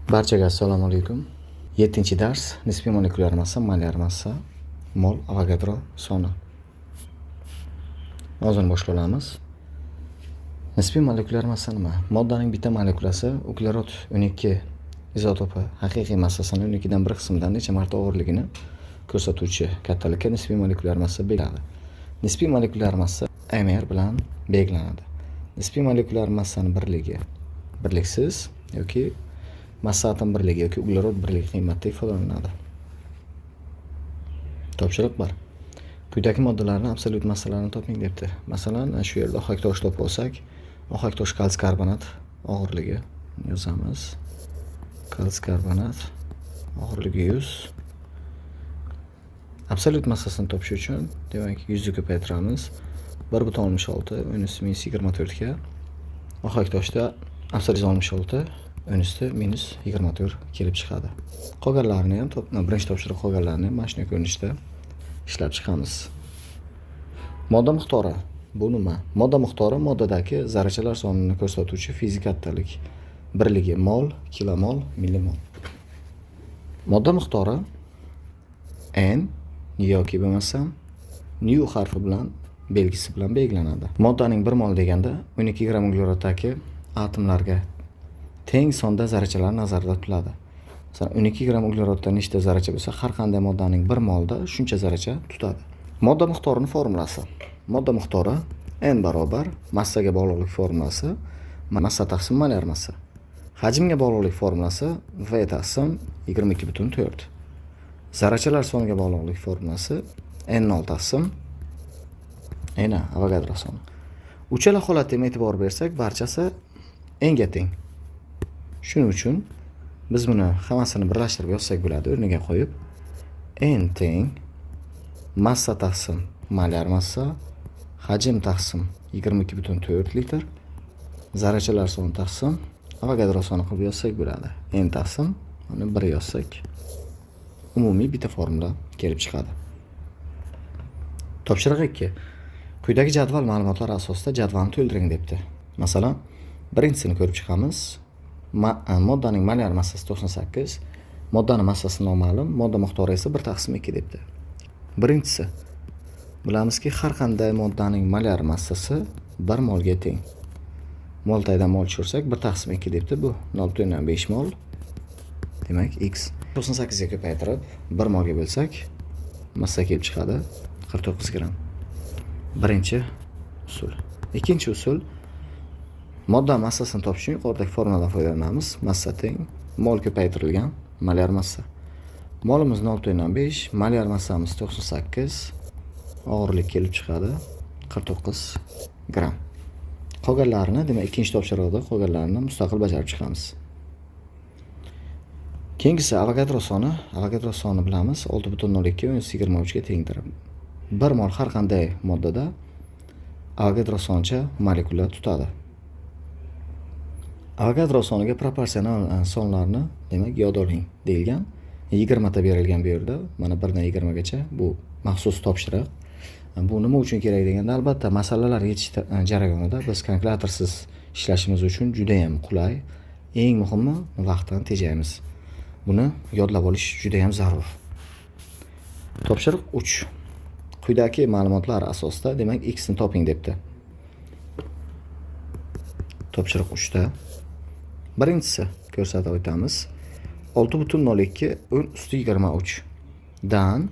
Barchaga assalomu alaykum. 7-dars nisbiy molekulyar massa, molyar massa, mol, Avogadro soni. Hozir boshlaymiz. Nisbiy molekulyar massa nima? Moddaning bitta molekulasi uglerod 12 izotopi haqiqiy massasini 12 dan 1 qismidan necha marta og'irligini ko'rsatuvchi kattalikka nisbiy molekulyar massa belgiladi. Nisbiy molekulyar massa mr bilan belgilanadi. Nisbiy molekulyar massani birligi birliksiz yoki massa atom birligi yoki uglerod birligi qiymatda ifodalanadi. Topshiriq 1. Quyidagi moddalarning absolyut massalarini toping debdi. Masalan, shu yerda ohak tosh topib olsak, ohak tosh kalsiy karbonat og'irligi yozamiz. Kalsiy karbonat og'irligi 100. Absolyut massasini topish uchun, demak, 100 ni ko'paytiramiz. 1.66 -24 ga ohak toshda absolyut 66 Önüstü -24 kelib chiqadi. Qolganlarini ham birinchi topshiriq qolganlarini mana shunday ko'rinishda ishlab chiqamiz. Modda miqdori bu nima? Modda miqdori moddadagi zarrachalar sonini ko'rsatuvchi fizik kattalik birligi mol, kilomol, millimol. Modda miqdori n yoki bo'lmasam nu harfi bilan belgisi bilan belgilanadi. Moddaning 1 mol deganda 12 gram ugleroddagi atomlarga teng sonda zarrachalar nazarda tutiladi. Masalan, 12 gram uglerodda nechta zarracha bo'lsa, har qanday moddaning 1 molda shuncha zarracha tutadi. Modda miqdorining formulasi. Modda miqdori n barobar massaga bog'liqlik formulasi massa taqsim molyar massa. Hajmga bog'liqlik formulasi V taqsim 22.4. Zarrachalar soniga bog'liqlik formulasi n0 taqsim Avogadro soni. Uchala holatga e'tibor bersak, barchasi n ga teng. Shuning uchun biz buni hammasini birlashtirib yozsak bo'ladi, o'rniga qo'yib n teng massa taqsim molyar massa, hajm taqsim 22.4 litr, zarrachalar soni taqsim Avogadro soni qilib yozsak bo'ladi. N taqsim mana 1 yozsak umumiy bitta formula kelib chiqadi. Topshiriq 2. Quyidagi jadval ma'lumotlari asosida jadvalni to'ldiring debdi. Masalan, birinchisini ko'rib chiqamiz. Moddaning molyar massasi 98, moddaning massasi noma'lum, modda miqdori esa 1 taqsim 2 debdi. Birinchisi, bilamizki, har qanday moddaning molyar massasi 1 molga teng. Mol taydan mol tushirsak 1 taqsim 2 debdi. Bu 0.5 mol. Demak, x 98 ga ko'paytirib 1 molga bo'lsak, massa kelib chiqadi 49 gram. Birinchi usul. Ikkinchi usul, modda massasini topish uchun yuqoridagi formuladan foydalanamiz. Massa teng mol ko'paytirilgan molyar massa. Molimiz 0.5, molyar massamiz 98, og'irlik kelib chiqadi 49 gram. Qolganlarini, demak, ikkinchi topshiriqda qolganlarini mustaqil bajarib chiqamiz. Keyingisi Avogadro soni. Avogadro soni bilamiz 6.02 ga tengdir. 1 mol har qanday moddada Avogadro sonicha molekula tutadi. Avogadro soniga proporsional sonlarni, demak, yod oling deyilgan. 20 ta berilgan bu yerda. Mana 1 dan 20 gacha bu maxsus topshiriq. Bu nima uchun kerak deganda, albatta, masalalar yechish jarayonida biz kalkulyatorsiz ishlashimiz uchun juda ham qulay. Eng muhimi, vaqtdan tejaymiz. Buni yodlab olish juda ham zarur. Topshiriq 3. Quyidagi ma'lumotlar asosida, demak, x ni toping debdi. Topshiriq 3 da birinchisi ko'rsatib o'tamiz. 6.02 10^23 dan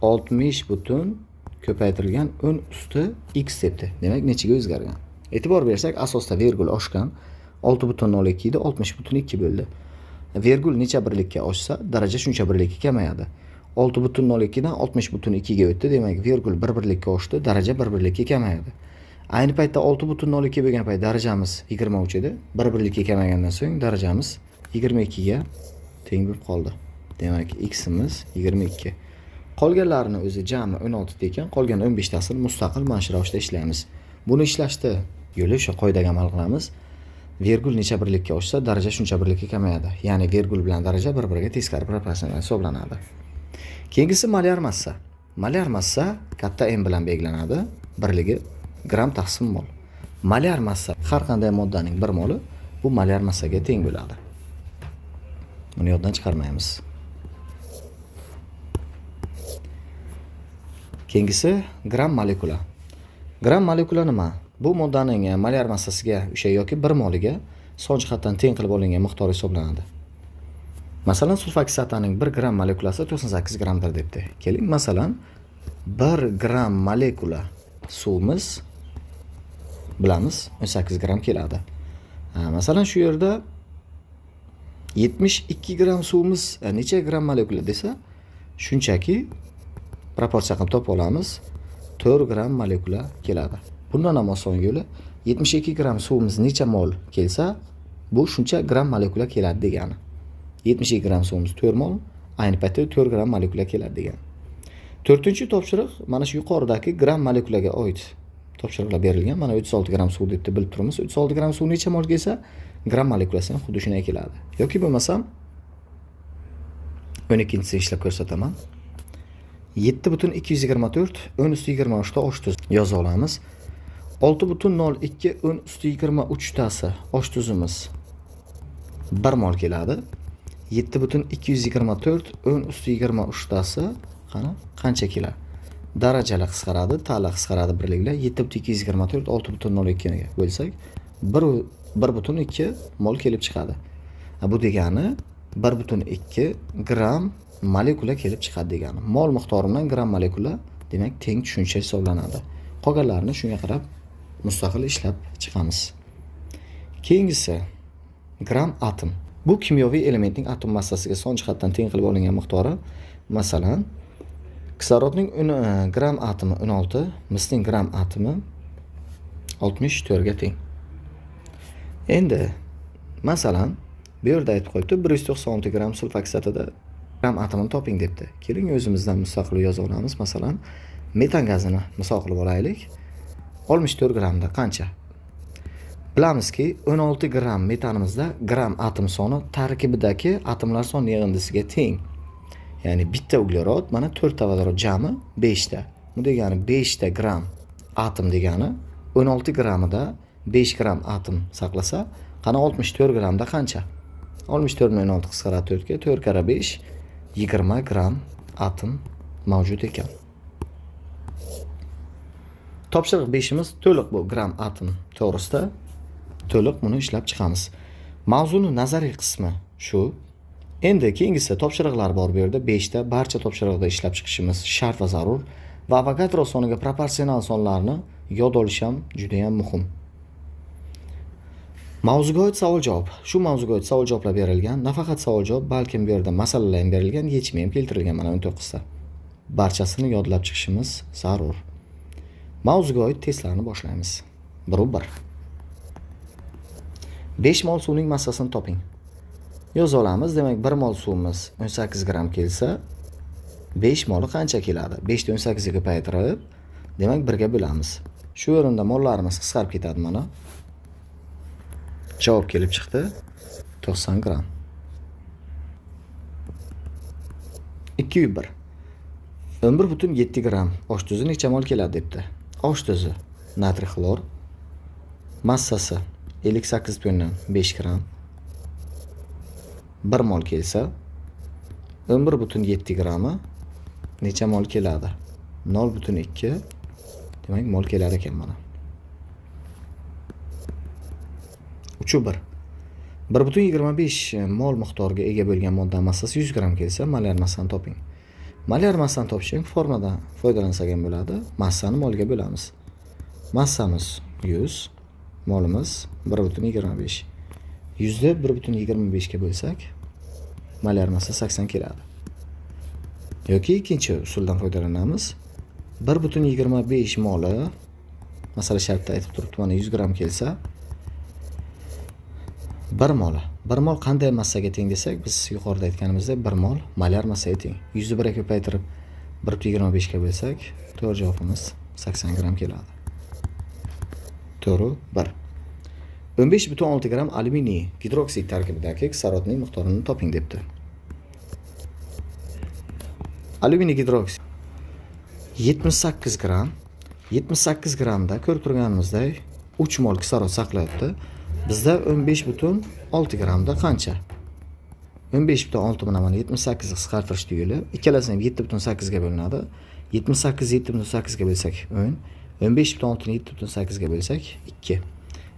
60 butun ko'paytirilgan 10^x debdi. Demak, nechaga o'zgargan? E'tibor bersak, asosda virgul oshgan. 6.02 da 60.2 bo'ldi. Virgul necha birlikka oshsa, daraja shuncha birlikka kamayadi. 6.02 dan 60.2 ga o'tdi. Demak, virgul 1 birlikka oshdi, daraja 1 birlikka kamayadi. Ayni paytda 6.02 bo'lgan payt darajamiz 23 edi. 1 birlikka kamagandan so'ng darajamiz 22 ga teng bo'lib qoldi. Demak, x imiz 22. Qolganlarini o'zi jami 16 ekan, qolgan 15 tasini mustaqil mana shu ravishda ishlaymiz. Buni ishlashda yo'li o'sha qoidaga amal qilamiz. Virgul necha birlikka oshsa, daraja shuncha birlikka kamayadi. Ya'ni virgul bilan daraja bir-biriga teskari proporsional hisoblanadi. Keyingisi molyar massa. Molyar massa katta M bilan belgilanadi. Birligi gram taqsim mol. Molyar massa har qanday moddaning 1 moli bu molyar massaga teng bo'ladi. Buni yoddan chiqarmaymiz. Keyingisi gram molekula. Gram molekula nima? Bu moddaning molyar massasiga o'sha yoki 1 moliga son jihatdan teng qilib olingan miqdor hisoblanadi. Masalan, sulfokisataning 1 gram molekulasi 98 gramdir debdi. Keling, masalan, 1 gram molekula suvimiz bilamiz 18 gram keladi. Masalan, shu yerda 72 gram suvimiz necha gram molekula desa, shunchaki proporsiya qilib topib olamiz. 4 gram molekula keladi. Bundan ham oson yo'li 72 gram suvimiz necha mol kelsa, bu shuncha gram molekula keladi degani. 72 gram suvimiz 4 mol, ayni paytda 4 gram molekula keladi degani. 4-topshiriq mana shu yuqoridagi gram molekulaga oid topshiriqlar berilgan. Mana 36 gram suv deb bilib turamiz. 36 gram suv necha mol kelsa, gram molekulasi ham xuddi shunday keladi. Yoki bo'lmasam 12-sini ishlab ko'rsataman. 7,224 10 ustiga 23 ta osh tuzi yoza olamiz. 6,02 10 ustiga 23 tasi osh tuzimiz 1 mol keladi. 7,224 10 ustiga 23 tasi qancha keladi? Darajalar qisqaradi, ta'lar qisqaradi birliklar. 7,224 6,02 ga bo'lsak 1,2 mol kelib chiqadi. Bu degani 1,2 gram molekula kelib chiqadi degani. Mol miqdori bilan gram molekula demak teng tushuncha hisoblanadi. Qolganlarini shunga qarab mustaqil ishlab chiqamiz. Keyingisi gram atom. Bu kimyoviy elementning atom massasiga son jihatdan teng qilib olingan miqdori. Masalan, kislorodning gram atomi 16, misning gram atomi 64 ga teng. Endi masalan, bu yerda aytib qo'yibdi 196 gram sulfokisatida gram atomini toping debdi. Keling o'zimizdan mustaqil yozib olamiz. Masalan, metan gazini misol qilib olaylik. 64 gramda qancha? Bilamizki, 16 gram metanimizda gram atom soni tarkibidagi atomlar soni yig'indisiga teng. Ya'ni bitta uglerod mana 4 ta vodorod jami 5 ta. Bu degani 5 ta gram atom degani 16 gramida 5 gram atom saqlasa, qana 64 gramda qancha? 64 ni 16 qisqaradi 4 ga, 4 kara 5 20 gram atom mavjud ekan. Topshiriq 5imiz to'liq bu gram atom to'g'risida to'liq buni ishlab chiqamiz. Mavzuning nazariy qismi shu. Endi keyingisi topshiriqlar bor bu yerda 5 ta. Barcha topshiriqda ishlab chiqishimiz shart va zarur va Avogadro soniga proporsional sonlarni yod olish ham juda ham muhim. Mavzuga oid savol-javob. Shu mavzuga oid savol-javoblar berilgan. Nafaqat savol-javob, balkim bu yerda masalalar ham berilgan, yechimi ham keltirilgan mana 19 ta. Barchasini yodlab chiqishimiz zarur. Mavzuga oid testlarni boshlaymiz. 1-1. 5 mol suvning massasini toping. Yoza olamiz. Demak, 1 mol suvimiz 18 gram kelsa, 5 moli qancha keladi? 5 ni 18 ga ko'paytirib, demak 1 ga bo'lamiz. Shu o'rinda mollarimiz qisqarib ketadi mana. Javob kelib chiqdi 90 gram. 2-1. 11,7 gram osh tuzi necha mol keladi debdi. Osh tuzi natriy xlor massasi 58,5 gram 1 mol kelsa 11,7 grami necha mol keladi? 0,2 demak mol kelar ekan mana. 3-1. 1,25 mol miqdoriga ega bo'lgan modda massasi 100 gram kelsa, molyar massani toping. Molyar massani topishning formadan foydalansak ham bo'ladi. Massani molga bo'lamiz. Massamiz 100, molimiz 1,25. 100 ni 1,25 ga bo'lsak, molyar massa 80 keladi. Yoki ikkinchi usuldan foydalanamiz. 1,25 moli masala shartda aytib turibdi, mana 100 gram kelsa, 1 mol. 1 mol qanday massaga teng desak, biz yuqorida aytganimizdek 1 mol molyar massaga teng. 100 ni 1 ga ko'paytirib 1,25 ga bo'lsak, to'g'ri javobimiz 80 gram keladi. To'g'ri 1. 15,6 gram alyuminiy gidroksid tarkibidagi kislorodning miqdorini toping debdi. Alyuminiy gidroksid 78 gram. 78 gramda ko'rib turganimizdek 3 mol kislorod saqlayapti. Bizda 15,6 gramda qancha? 15,6 bilan mana 78 qisqartirish tuguli. Ikkalasi ham 7,8 ga bo'linadi. 78 7,8 ga bo'lsak 10. 15,6 ni 7,8 ga bo'lsak 2.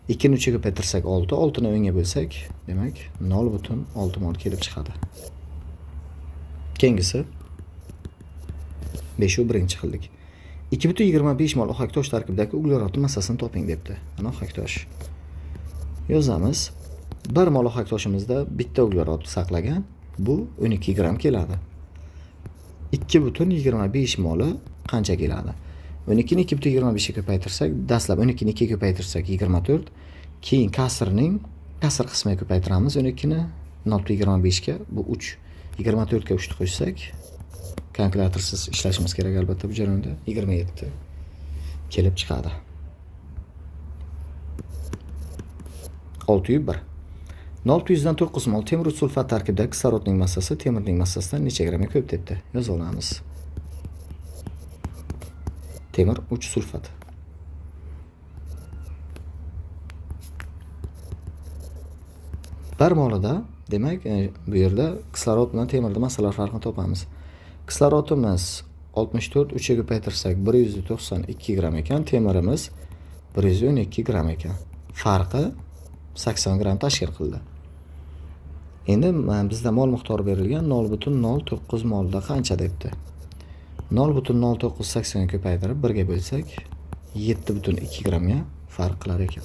2 ni 3 ga ko'paytirsak 6, 6 ni 10 ga bo'lsak, demak 0,6 mol kelib chiqadi. Keyingisi 5-birinchi qildik. 2,25 mol ohak tosh tarkibidagi uglerodning massasini toping debdi. Mana ohak tosh. Yozamiz. 1 mol ohak toshimizda bitta uglerod saqlagan. Bu 12 gram keladi. 2,25 moli qancha keladi? 12 ni 2,25 ga ko'paytirsak, dastlab 12 ni 2 ga ko'paytirsak 24, keyin kasr qismiga ko'paytiramiz 12 ni 0,25 ga, bu 3. 24 ga 3 ni qo'shsak, kalkulyatorsiz ishlashimiz kerak albatta bu jarayonda. 27 kelib chiqadi. 601. 600 dan 9 mol temir sulfat tarkibidagi kislorodning massasi temirning massasidan necha gramga ko'p debdi. Yozib olamiz. Temir 3 sulfat. Bir molida, demak, bu yerda kislorod bilan temirning massalar farqini topamiz. Kislorodimiz 64, 3 ga ko'paytirsak 192 gram ekan, temirimiz 112 gram ekan. Farqi 80 gram tashkil qildi. Endi bizda mol miqdori berilgan 0,09 molda qancha debdi. 0,0980 ga ko'paytirib 1 ga bo'lsak 7,2 gramga farq qilar ekan.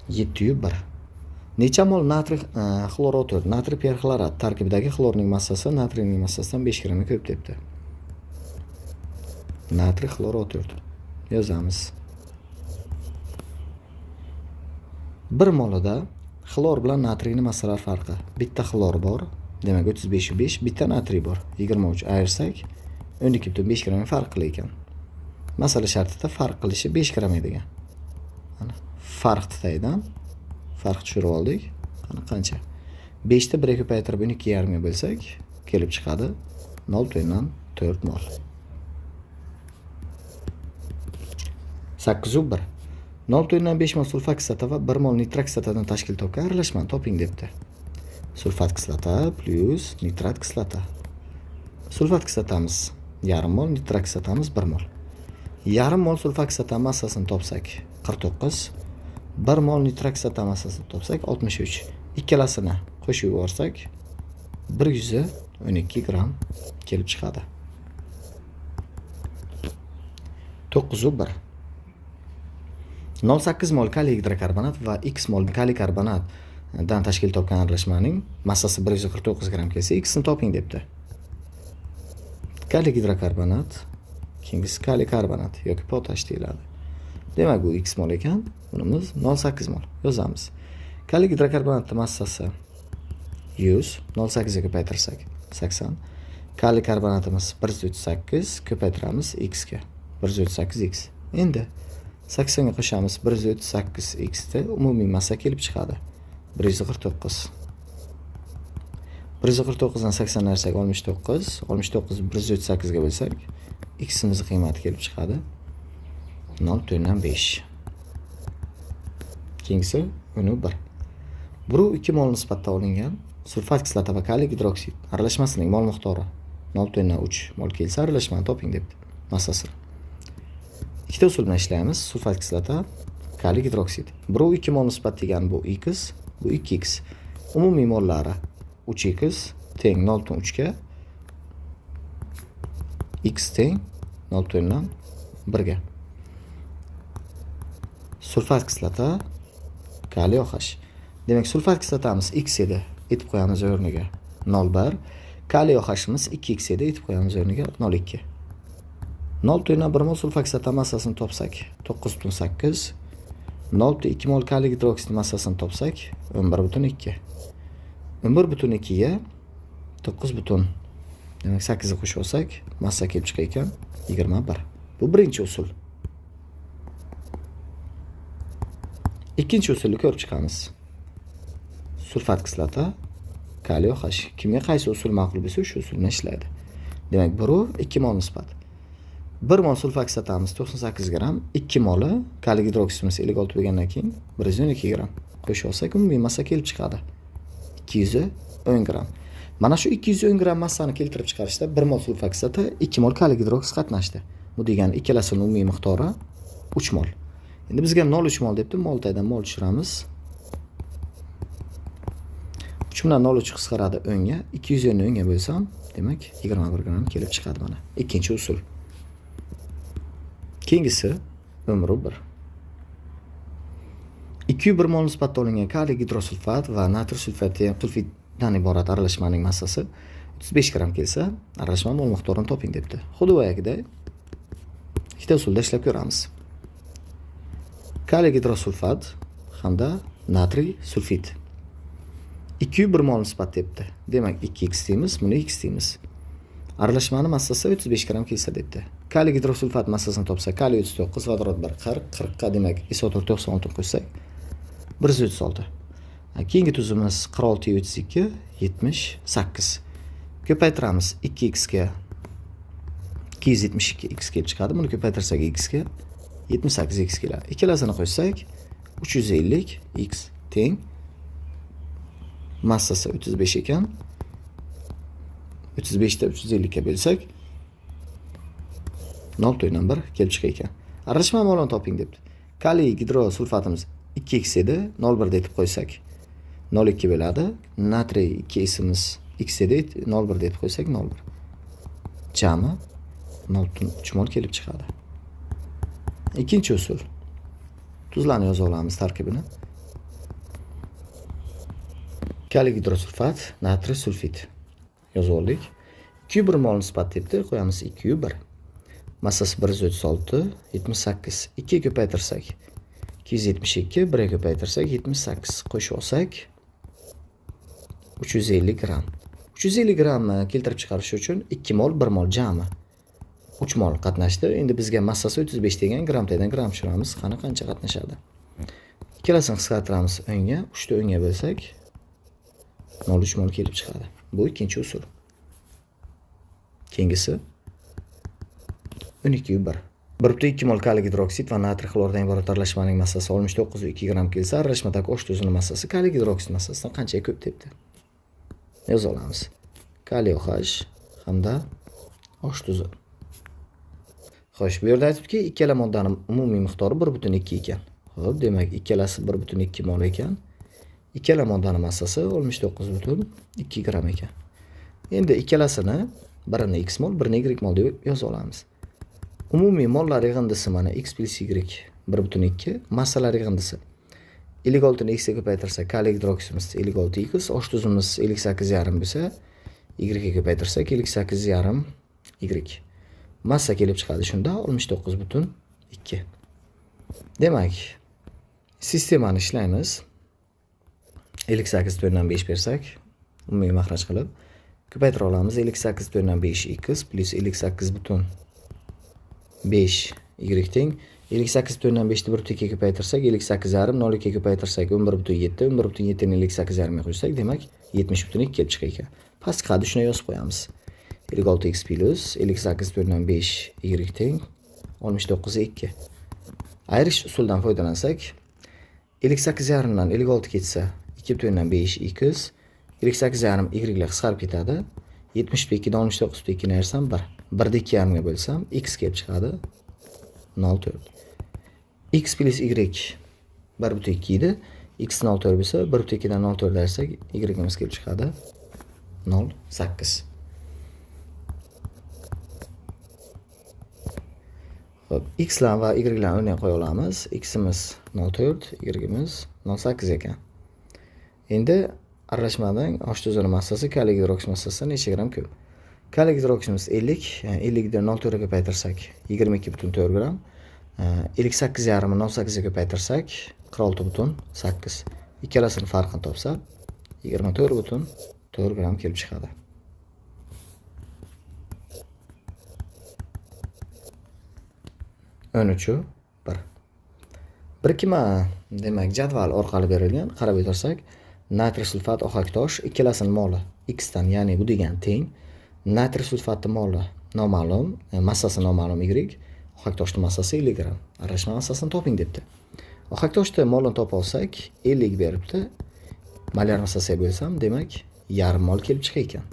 701. Necha mol natriy xlorotur, natriy perxlorat tarkibidagi xlorning massasi natriyning massasidan 5 gramga ko'p debdi. Natriy xlorotur. Yozamiz. 1 molida xlor bilan natriyning massalar farqi. Bitta xlor bor, demak 35,5, bitta natriy bor, 23. Ayirsak 12,5 gram farq qilar ekan. Masala shartida farq qilishi 5 gram edigan. Mana farq tufaydan farq tushirib oldik. Mana qancha? 5 ni 1 ga ko'paytirib 12,5 ga bo'lsak, kelib chiqadi 0,4 mol. 801. 0,5 mol sulfat kislota va 1 mol nitrat kislotadan tashkil topgan aralashmani toping debdi. Sulfat kislota plus nitrat kislota. Sulfat kislotamiz yarim mol, nitrat kislotamiz 1 mol. Yarim mol sulfat kislota massasini topsak 49, 1 mol nitrat kislota massasini topsak 63. Ikkalasini qo'shib yuborsak 112 gram kelib chiqadi. 901. 0,8 mol kaliy gidrokarbonat va x mol kaliy karbonat dan tashkil topgan aralashmaning massasi 149 gram kelsa, x ni toping debdi. Kaliy gidrokarbonat, keyingisi kaliy karbonat yoki potash deyiladi. Demak, bu x mol ekan, bunimiz 0,8 mol. Yozamiz. Kaliy gidrokarbonatning massasi 100, 0,8 ga ko'paytirsak 80. Kaliy karbonatimiz 138, ko'paytiramiz x ga. 138x. Endi 80 ga qo'shamiz 138x da umumiy massa kelib chiqadi. 149. 149 dan 80 narsak 69, 69 138 ga bo'lsak, x imizning qiymati kelib chiqadi 0,5. Keyingisi 1. 1,2 mol nisbatda olingan sulfat kislota va kaliy gidroksid aralashmasining mol miqdori 0,3 mol kelsa, aralashmani toping debdi. Massasi. Ikkita usul bilan ishlaymiz. Sulfat kislota, kaliy gidroksid. 1,2 mol nisbat degan bu x, bu 2x. Umumiy mollari 3x teng 0,3 ga, x teng 0,1 ga. Sulfat kislota, kaliy OH. Demak, sulfat kislotamiz x edi, etib qo'yamiz o'rniga 0,1. Kaliy OH'imiz 2x edi, etib qo'yamiz o'rniga 0,2. 0,1 mol sulfat kislota massasini topsak 9,8. 0,2 mol kaliy gidroksid massasini topsak 11,2. 11,2 ga 9, demak 8 ni qo'shib olsak, massa kelib chiqar ekan 21. Bu birinchi usul. Ikkinchi usulni ko'rib chiqamiz. Sulfat kislota, kaliy OH. Kimga qaysi usul ma'qul bo'lsa, shu usulni ishlaydi. Demak, 1,2 mol nisbat. 1 mol sulfat kislotamiz 98 gram, 2 moli kaliy gidroksidimiz 56 bo'lgandan keyin 112 gram qo'shib olsak, umumiy massa kelib chiqadi 210 gram. Mana shu 210 gram massani keltirib chiqarishda 1 mol sulfoksata, 2 mol kaliy gidroksid qatnashdi. Bu degani ikkalasining umumiy miqdori 3 mol. Endi bizga 0,3 mol debdi, mol tagidan mol tushiramiz. 3 bilan 0,3 qisqaradi 10 ga. 210 ni 10 ga bo'lsam, demak 21 gram kelib chiqadi mana. Ikkinchi usul. Keyingisi umri 1. 201 mol nisbatda olingan kaliy gidrosulfat va natr sulfitdan iborat aralashmaning massasi 35 gram kelsa, aralashma mol miqdorini toping debdi. Xuddi boyagiday ikkita usulda ishlab ko'ramiz. Kaliy gidrosulfat hamda natriy sulfit. 201 mol nisbat debdi. Demak 2x deymiz, buni x deymiz. Aralashmani massasi 35 gram kelsa debdi. Kaliy gidrosulfat massasini topsak, kaliy 39 kvadrat 1 40 ga demak isotor 96 qo'ysak 136. Keyingi tuzimiz 46 32 78. Ko'paytiramiz 2x ga 272x kelib chiqadi. Buni ko'paytirsak x ga 78x keladi. Ikkalasini qo'ysak 350x teng massasi 35 ekan. 35 ta 350 ga bo'lsak 0.1 kelib chiqar ekan. Aralashma molini toping debdi. Kaliy gidrosulfatimiz 2x edi, 0.1 deb qo'ysak 0.2 bo'ladi. Natriy 2ximiz x edi, 0.1 deb qo'ysak 0.1. Jami 0.3 mol kelib chiqadi. Ikkinchi usul. Tuzlarni yozib olamiz tarkibini. Kaliy gidrosulfat, natriy sulfit yozib oldik. 201 mol nisbat debdi, qo'yamiz 201. Massasi 136, 78. 2 ko'paytirsak 272, 1 ko'paytirsak 78 qo'shib olsak 350 gram. 350 gramni keltirib chiqarish uchun 2 mol, 1 mol jami 3 mol qatnashdi. Endi bizga massasi 35 degan gram tagidan gram tushiramiz. Qani qancha qatnashadi? Ikkalasini qisqartiramiz 10 ga, 3 ta 10 ga bo'lsak 0,3 mol kelib chiqadi. Bu ikkinchi usul. Keyingisi 12.1. 1.2 mol kaliy gidroksid va natriy xlordan iborat aralashmaning massasi 69.2 gram kelsa, aralashmadagi osh tuzining massasi kaliy gidroksid massasidan qanchaga ko'p debdi. Yoza olamiz. Kaliy OH hamda osh tuzi. Xo'sh, bu yerda aytibki, ikkala moddaning umumiy miqdori 1.2 ekan. Xo'p, demak, ikkalasi 1.2 mol ekan. Ikkala moddaning massasi 69.2 gram ekan. Endi ikkalasini birini x mol, birini y mol deb yoza olamiz. Umumiy mollar yig'indisi mana x plus y 1.2, massalar yig'indisi 56 ni x ga ko'paytirsak kaliy gidroksidimiz 56x, osh tuzimiz 58,5 bo'lsa, y ga ko'paytirsak 58,5 y. Massa kelib chiqadi shunda 69.2. Demak, sistemani ishlaymiz. 58/5 bersak, umumiy maxraj qilib ko'paytira olamiz. 58/5x plus 58.5 y teng 58/5 ni 1.2 ga ko'paytirsak 58,5, 0 ga ko'paytirsak 11.7, 11.7 ni 58,5 ga qo'ysak, demak 70.2 kelib chiqar ekan. Pastki qadni shuni yozib qo'yamiz. 56x plus 58/5 y teng 69.2. Ayirish usulidan foydalansak, 58,5 dan 56 ketsa 2/5x, 58,5 y lar qisqarib ketadi. 70.2 dan 69.2 ni ayirsam 1. 1 2,5 ga bo'lsam x kelib chiqadi 0.4. X plus y 1.2 edi. X 0.4 bo'lsa 1.2 dan 0.4 ayirsak y imiz kelib chiqadi 0.8. Xo'p, x lar va y larni o'rniga qo'ya olamiz. X imiz 0.4, y imiz 0.8 ekan. Endi aralashmaning osh tuzining massasi kaliy gidroksid massasidan necha gram ko'p? Kaliy gidroksidimiz 50, 50 dan 0.4 ga ko'paytirsak 22.4 gram. 58,5 ni 0.8 ga ko'paytirsak 46.8. Ikkalasining farqini topsak 24.4 gram kelib chiqadi. Önuchu 1. Birikma, demak, jadval orqali berilgan. Qarab o'tirsak, natriy sulfat ohak tosh ikkalasining moli x dan, ya'ni bu degan teng. Natriy sulfatning moli noma'lum, massasi noma'lum y, ohak toshning massasi 50 gram. Aralashma massasini toping debdi. Ohak toshning molini topa olsak, 50 beribdi. Molyar massasiga bo'lsam, demak, yarim mol kelib chiqar ekan.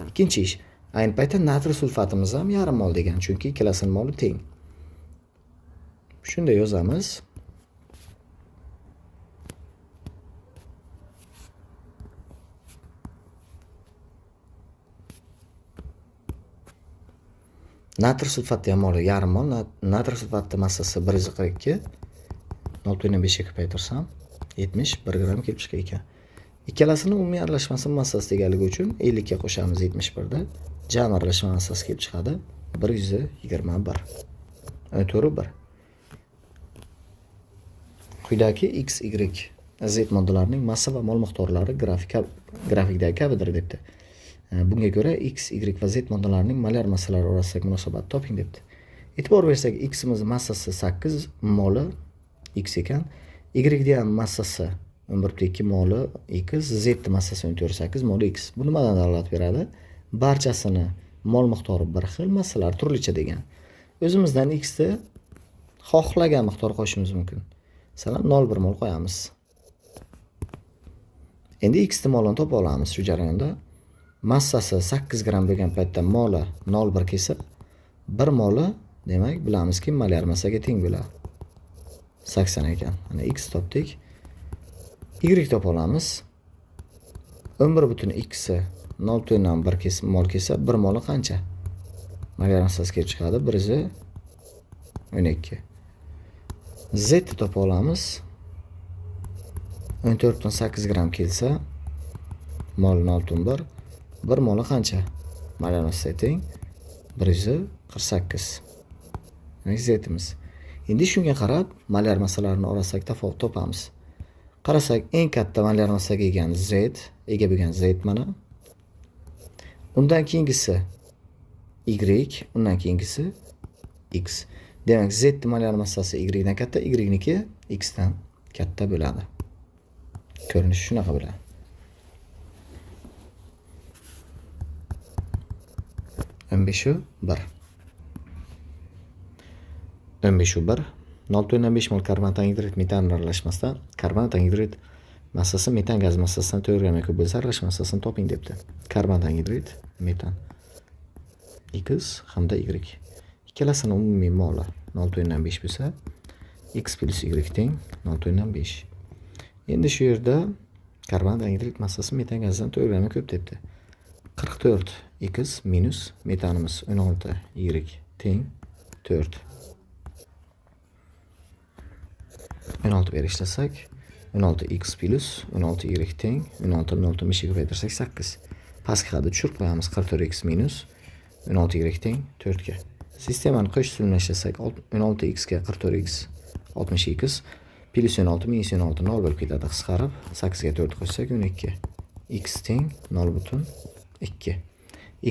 Ikkinchi ish, ayni paytda natriy sulfatimiz ham yarim mol degan, chunki ikkalasining moli teng. Shunda yozamiz. Natriy sulfati moli yarim mol, natriy sulfati massasi 142, 0.5 ga ko'paytirsam 71 gram kelib chiqar ekan. Ikkalasini umumiy aralashmasi massasi deganligi uchun 50 ga qo'shamiz 71 da. Jami aralashma massasi kelib chiqadi 121. To'g'ri 1. Quyidagi X, Y, Z moddalarining massa va mol miqdorlari grafikdagi kabidir debdi. Bunga ko'ra X, Y va Z moddalarining molar massalari orasidagi munosabatni toping debdi. E'tibor bersak, X imiz massasi 8, moli X ekan. Y da ham massasi 11.2, moli X, Z massasi 14.8, moli X. Bu nimadan dalolat beradi? Barchasini mol miqdori bir xil, massalar turlicha degan. O'zimizdan X da xohlagan miqdor qo'shishimiz mumkin. Masalan, 0.1 mol qo'yamiz. Endi X molini topa olamiz shu jarayonda. Massasi 8 gram bo'lgan paytda moli 0.1 kelsa, 1 moli demak bilamizki molar massaga teng bo'ladi. 80 ekan. Mana X topdik. Y topa olamiz. 11.x 0.1 kelsa, mol kelsa, 1 moli qancha? Molar massasi kelib chiqadi 112. Z topa olamiz. 14.8 gram kelsa, mol 0.1, 1 moli qancha? Molar massasi teng 148. Zimiz. Endi shunga qarab molar massalarning orasidagi tafovutni topamiz. Qarasak, eng katta molar massaga ega bo'lgan Z mana. Undan keyingisi Y, undan keyingisi X. Demak, Z molar massasi Y dan katta, Y niki X dan katta bo'ladi. Ko'rinishi shunaqa bo'ladi. N5 1. N5 1. 0.5 mol karbonat angidrid metan aralashmasida karbonat angidrid massasi metan gaz massasidan 4 gramga ko'p bo'lsa, aralashma massasini toping debdi. Karbonat angidrid, metan X hamda Y. Ikkalasining umumiy moli 0.5 bo'lsa, X plus Y teng 0.5. Endi shu yerda karbonat angidrid massasi metan gazidan 4 gramga ko'p debdi. 44 X minus metanimiz 16 Y teng 4. 16 ber ishlasak, 16x plus 16y teng 16 0.5 ga ko'paytirsak 8. Pastki hadni tushirib qo'yamiz. 44x minus 16y teng 4 ga. Sistemani qo'sh usulini ishlasak, 16x ga 44x 60x plus 16 minus 16 0 bo'lib ketadi qisqarib, 8 ga 4 qo'shsak 12. X teng 0.2.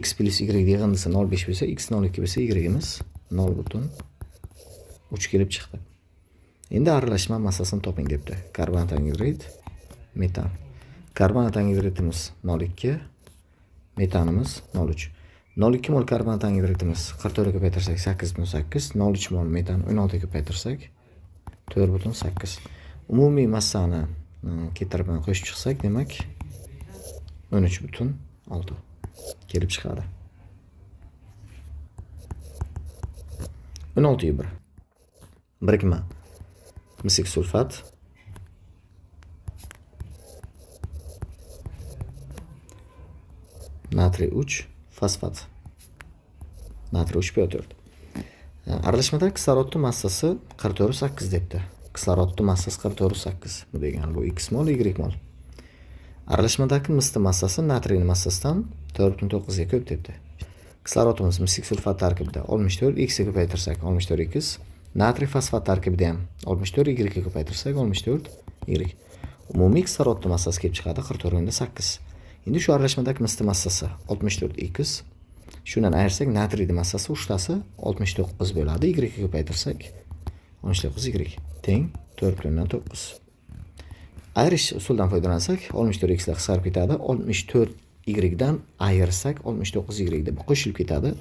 X plus y yig'indisi 0.5 bo'lsa, x 0.2 bo'lsa, y'imiz 0.3 kelib chiqdi. Endi aralashma massasini toping debdi. Karbonat angidrid, metan. Karbonat angidridimiz 0.2, metanimiz 0.3. 0.2 mol karbonat angidridimiz 44 ga ko'paytirsak 8.8, 0.3 mol metan 16 ga ko'paytirsak 4.8. Umumiy massani keltirib qo'shib chiqsak, demak 13.6 kelib chiqadi. 16.1. Birikma misik sulfat, natriy 3, fosfat, natriy 3+4. Aralashmada kislorodning massasi 44.8 debdi. Kislorodning massasi 44.8. Bu degani bu X mol, Y mol. Aralashmadagi misning massasi natriy massasidan 4.9 ga ko'p debdi. Kislorodimiz misik sulfat tarkibida 64, X ga ko'paytirsak 64X. Natriy fosfat tarkibida ham 64, Y ga ko'paytirsak 64, Y. Umumiy kislorodning massasi kelib chiqadi 44.8. Endi shu aralashmadagi misning massasi 64X. Shundan ayirsak, natriyning massasi uchtasi 69 bo'ladi. Y ga ko'paytirsak 19Y teng 4.9. Ayirish usulidan foydalansak, 64X lar qisqarib ketadi. 64Y dan ayirsak 69Y deb qo'shilib ketadi.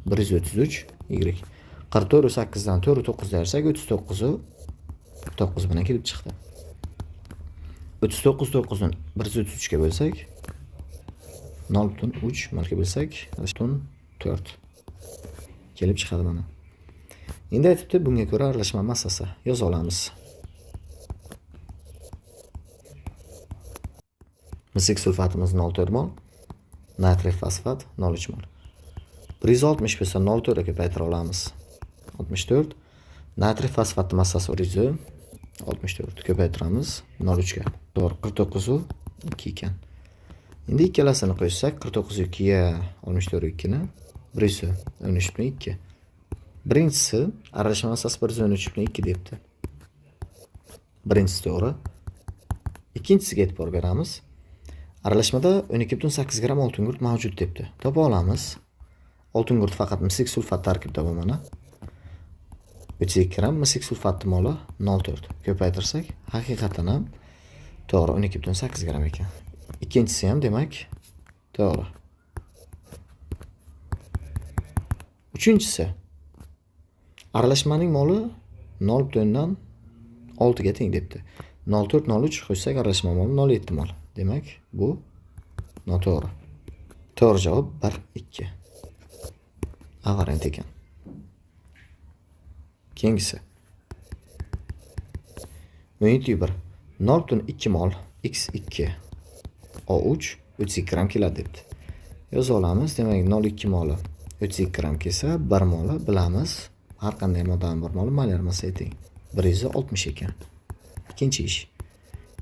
133Y. 44.8 dan 4.9 ayirsak 39 bilan kelib chiqdi. 39,9'ni 133 ga bo'lsak 0,3 malga bo'lsak 0,4 kelib chiqadi mana. Endi aytibdi, bunga ko'ra aralashma massasi yoza olamiz. Misik sulfatimiz 0,4 mol, natriy fosfat 0,3 mol. 160 bo'lsa 0,4 ga ko'paytira olamiz. 64. Natriy fosfat massasi 164 ko'paytiramiz 0,3 ga. To'g'ri, 49,2 ekan. Endi ikkalasini qo'shsak 49,2 ga 64,2 ni 113,2. Birinchisi aralashma massasi 113,2 debdi. Birinchisi to'g'ri. Ikkinchisiga e'tibor beramiz. Aralashmada 12,8 gram oltin gurt mavjud debdi. Topa olamiz. Oltin gurt faqat misik sulfat tarkibida bu mana. 32 gram misik sulfat moli 0,4 ko'paytirsak, haqiqatan ham to'g'ri 12,8 gram ekan. Ikkinchisi ham demak to'g'ri. Uchinchisi aralashmaning moli 0,6 ga teng debdi. 0,4 0,3 qo'shsak aralashma moli 0,7 mol. Demak, bu noto'g'ri. To'g'ri javob 1, 2. A variant ekan. Keyingisi. 1. 0,2 mol x2 O3 32 gram keladi debdi. Yoza olamiz. Demak, 0,2 moli 32 gram kelsa, 1 moli bilamiz. Har qanday moddaning 1 moli molar massasiga teng. 160 ekan. Ikkinchi ish.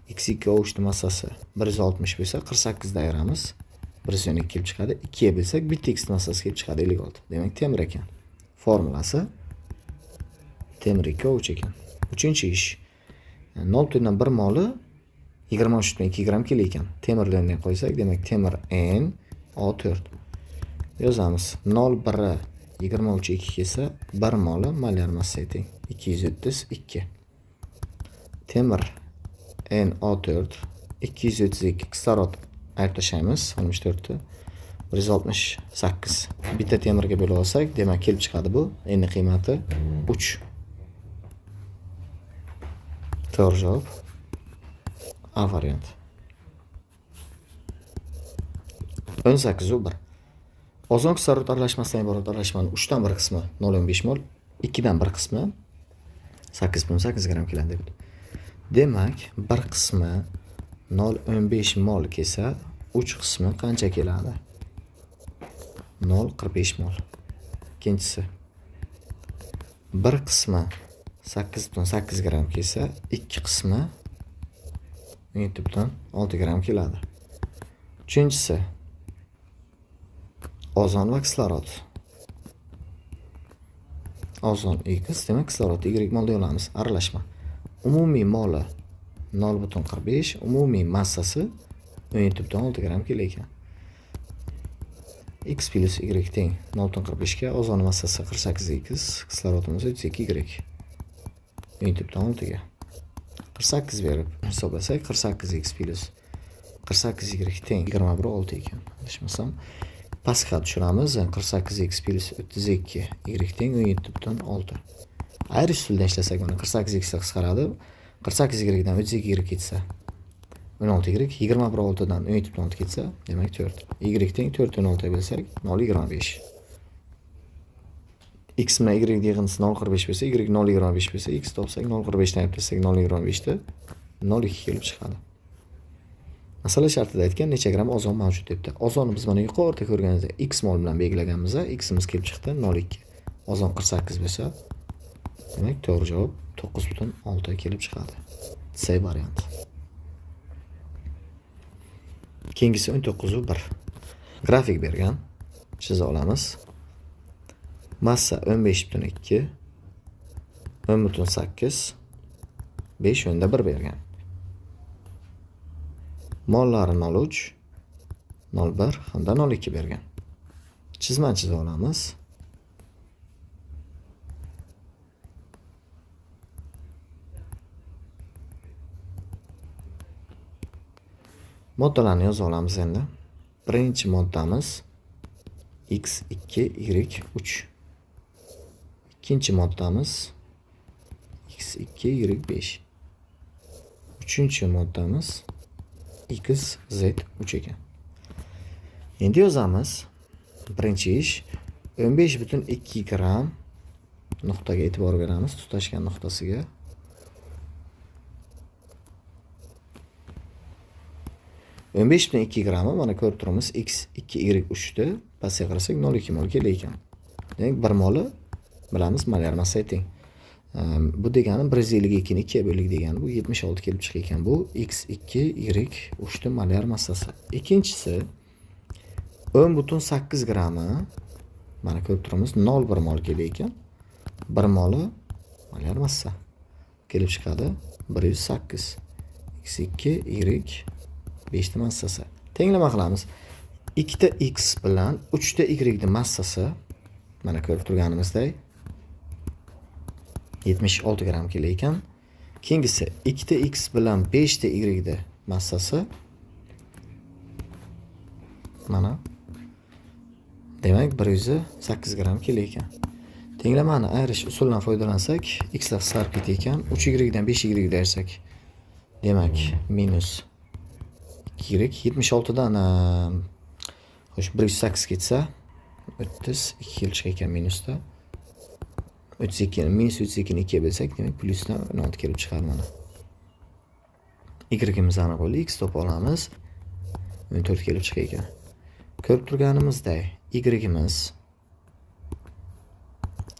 X2 O3 ning massasi 160 bo'lsa, 48 da ayiramiz. 112 kelib chiqadi. 2 ga bo'lsak, bitta x massasi kelib chiqadi 56. Demak, temir ekan. Formulasi temir 2 O3 ekan. Uchinchi ish. 0,1 dan 1 moli 23,2 gram kilo ekan. Temirlarni qo'ysak, demak temir N O4. Yozamiz. 0,1 23,2 kelsa, 1 moli molar massasiga teng. 232. Temir NO4 232 kislorod ayirib tashlaymiz 64 ni 168. Bitta temirga bo'lib olsak, demak kelib chiqadi bu. Endi qiymati 3. To'g'ri javob A variant. 18,1. Ozon kislorod aralashmasidan iborat aralashmaning 3 dan 1 qismi 0,15 mol, 2 dan 1 qismi 8,8 gram keladi debdi. Demak, bir qismi 0,15 mol kelsa, 3 qismi qancha keladi? 0,45 mol. Ikkinchisi. Bir qismi 8,8 gram kelsa, 2 qismi 17,6 gram keladi. Uchinchisi. Ozon va kislorod. Ozon X, demak kislorod Y molda olamiz. Aralashma. Umumiy moli 0,45, umumiy massasi 17,6 gram kilo ekan. X plus Y teng 0,45 ga, ozon massasi 48X, kislorodimiz 32Y. 17,6 ga. 48 berib hisoblasak, 48X plus 48Y teng 21,6 ekan. Adashmasam, pastga tushiramiz. 48X plus 32Y teng 17,6. Ayrish usuldan ishlasak, mana 48X qisqaradi. 48Y dan 32Y ketsa 16Y, 21,6 dan 17,6 ketsa, demak 4. Y teng 4,16 bo'lsak 0,25. X bilan Y yig'indisi 0,45 bo'lsa, Y 0,25 bo'lsa, X topsak 0,45 dan aytsak 0,25 da 0,2 kelib chiqadi. Masala shartida aytgan necha gram ozon mavjud debdi. Ozonni biz mana yuqorida ko'rganimizda X mol bilan belgilaganmiz. X'imiz kelib chiqdi 0,2. Ozon 48 bo'lsa, demak to'g'ri javob 9,6 kelib chiqadi. C variant. Keyingisi 19,1. Grafik bergan. Chiza olamiz. Massa 15,2, 10,8, 5 o'nda 1 bergan. Mollari 0,3, 0,1 hamda 0,2 bergan. Chizma chiza olamiz. Moddalarni yoza olamiz endi. Birinchi moddamiz X2, Y3. Ikkinchi moddamiz X2, Y5. Uchinchi moddamiz XZ3 ekan. Endi yozamiz. Birinchi ish 15,2 gram nuqtaga e'tibor beramiz, tutashgan nuqtasiga. o'n besh butun ikki grammi mana ko'rib turamiz, x2y3 ni pastga qarasak 0,2 mol kelar ekan. Demak, 1 moli bilamiz molar massa teng. Bu degani 152 ni 2 ga bo'lik degani bu 76 kelib chiqar ekan. Bu x2y3 ni molar massasi. Ikkinchisi 10,8 grammi mana ko'rib turamiz 0,1 mol kelar ekan. 1 moli molar massa kelib chiqadi 108. x2y 5 ta massasi. Tenglama qilamiz. 2 ta x bilan 3 ta y ni massasi mana ko'rib turganimizdek 76 gram kelar ekan. Keyingisi 2 ta x bilan 5 ta y ni massasi mana demak 108 gram kelar ekan. Tenglamani ayirish usulidan foydalansak, x lar sarf ketar ekan. 3y dan 5y dersak, demak minus 2y 76 dan xo'sh 108 ketsa 32 kelib chiqar ekan minusda. 32 minus 32 ni 2 ga bo'lsak, demak plyusdan 16 kelib chiqadi mana. Y-imiz aniq bo'ldi. X topa olamiz. 14 kelib chiqar ekan. Ko'rib turganimizdek, Y-imiz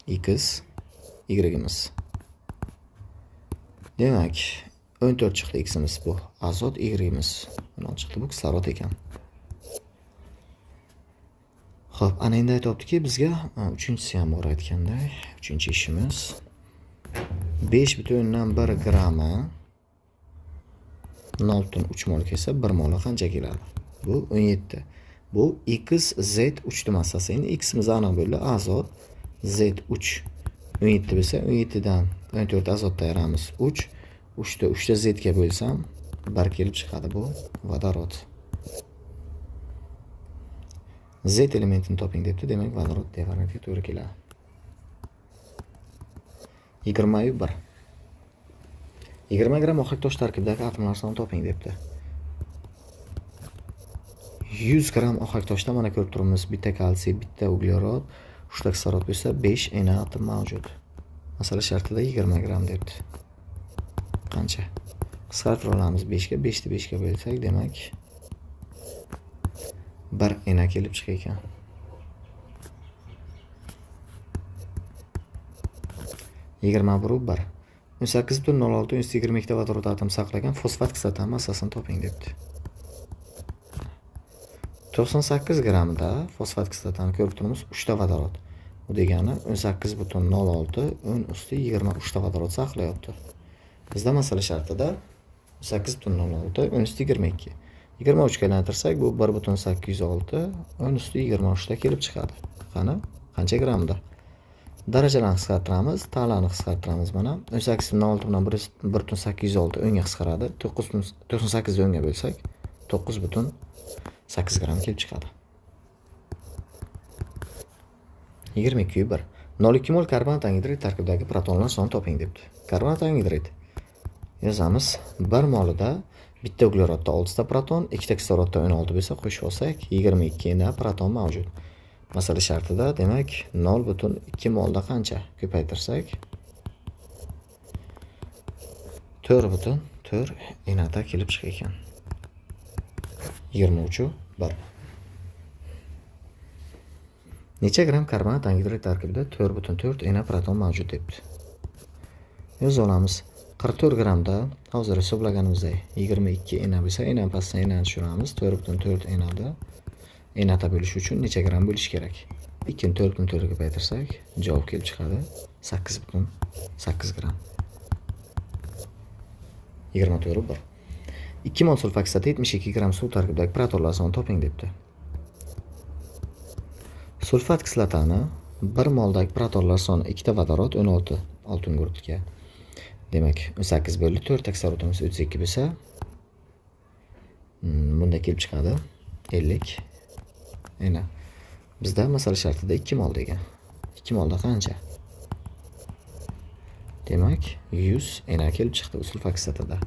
X, Y-imiz. Demak, 14 chiqdi X'imiz bu azot, Y-imiz 16 chiqdi bu kislorod ekan. Xo'p, ana endi aytibdiki bizga uchinchisi ham bor aytganday, uchinchi ishimiz 5,1 grammi 0,3 mol kelsa 1 moli qancha keladi? Bu 17. Bu XZ3 ni massasi. Endi X'imiz aniq bo'ldi, azot Z3 17 bo'lsa, 17 dan 14 azotda ayiramiz 3. 3 ta 3 ta Z ga bo'lsam 1 kelib chiqadi bu vodorod. Z elementini toping debdi, demak vodorod devariantga to'g'ri keladi. 21. 20 gram ohak tosh tarkibidagi atomlar sonini toping debdi. 100 gram ohak toshda mana ko'rib turibmiz, bitta kalsiy, bitta uglerod, 3 ta kislorod bo'lsa 5 Na atom mavjud. Masala shartida 20 gram debdi. Qancha? Qisqartirib olamiz 5 ga, 5 ni 5 ga bo'lsak, demak 1 Na kelib chiqar ekan. Yigirma bir 18,06 22 ta vodorod atom saqlagan fosfat kislotasi massasini toping debdi. 98 gramda fosfat kislotani ko'rib turibmiz, 3 ta vodorod. Bu degani 18,06 10 usti 23 ta vodorod saqlayapti. Bizda masala shartida 18,06 10 usti 22. 23 ga aylantirsak bu 1,806 10 usti 23 ta kelib chiqadi. Qani, qancha gramda? Darajalarni qisqartiramiz, ta'larni qisqartiramiz mana. 18,06 bilan 1,806 10 ga qisqaradi. 98 ni 10 ga bo'lsak 9,8 gram kelib chiqadi. 22.1. 0,2 mol karbonat angidrid tarkibidagi protonlar sonini toping debdi. Karbonat angidrid yozamiz. 1 molida bitta uglerodda 6 ta proton, 2 ta kislorodda 16 bo'lsa qo'shib olsak 22 na proton mavjud. Masala shartida demak 0,2 molda qancha? Ko'paytirsak 4,4 nada kelib chiqar ekan. 23.1. Necha gram karbonat angidrid tarkibida 4,4 Na proton mavjud debdi. Yoza olamiz. 44 gramda hozir hisoblaganimizdek 22 Na bo'lsa, Na pastdan Na tushiramiz. 4,4 Nada Nata bo'lish uchun necha gram bo'lish kerak? 2 ni 4,4 ga ko'paytirsak javob kelib chiqadi 8,8 gram. 24.1. 2 mol sulfat kislota 72 gram suv tarkibidagi protonlar sonini toping debdi. Sulfat kislotani 1 moldagi protonlar soni 2 ta vodorod 16 oltin guruhga. Demak 18 bo'ldi. 4 ta kislorodimiz 32 bo'lsa, bunda kelib chiqadi 50 Na. Bizda masala shartida 2 mol degan. 2 molda qancha? Demak 100 Na kelib chiqdi sulfat kislotada.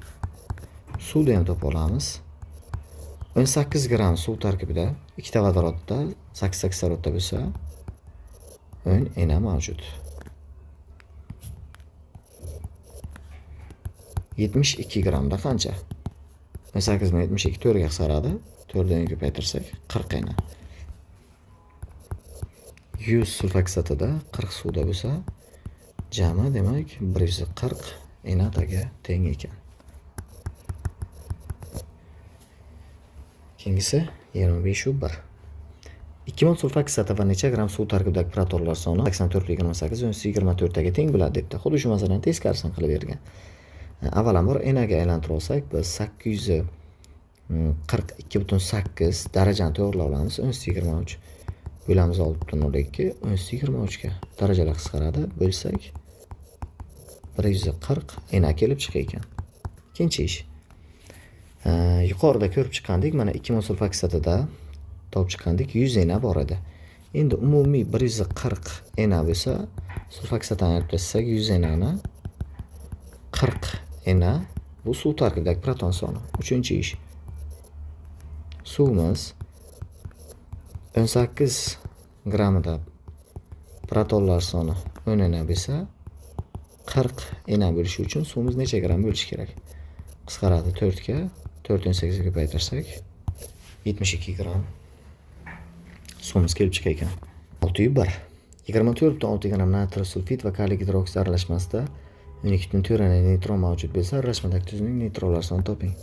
Suvni ham topib olamiz. 18 gram suv tarkibida ikkita vodorodda 8 kislorodda bo'lsa 10 ena mavjud. 72 gramda qancha? 18 dan 72 4 ga qisqaradi. 4 dan ko'paytirsak 40 ena. 100 sulfat kislotida 40 suvda bo'lsa, jami demak 140 enataga teng ekan. Keyingisi 25/1. 2 mol sulfat kislota va necha gram suv tarkibidagi protonlar soni 84/28 24 taga teng bo'ladi debdi. Xuddi shu masalani teskarisini qilib bergan. Avvalambor enaga aylantirib olsak, biz 842.8 darajani to'g'rilab olamiz. 23 bo'lamiz 6.02 23 ga darajalar qisqaradi. Bo'lsak 140 ena kelib chiqar ekan. Ikkinchi ish. Yuqorida ko'rib chiqqandik, mana 2 mol sulfat kislotida topib chiqqandik 100 ena bor edi. Endi umumiy 140 ena bo'lsa, sulfat kislotani olib tashlasak 100 enani 40 ena bu suv tarkibidagi proton soni. Uchinchi ish. Suvimiz 18 gramida protonlar soni 10 ena bo'lsa, 40 ena bo'lishi uchun suvimiz necha gram bo'lishi kerak? Qisqaradi 4 ga 4.8 ga ko'paytirsak 72 gram suvimiz kelib chiqar ekan. 6/1. 24.6 gram natr sulfit va kaliy gidroksid aralashmasida 12.4 neytron mavjud bo'lsa, aralashmadagi tuzning neytronlar sonini toping.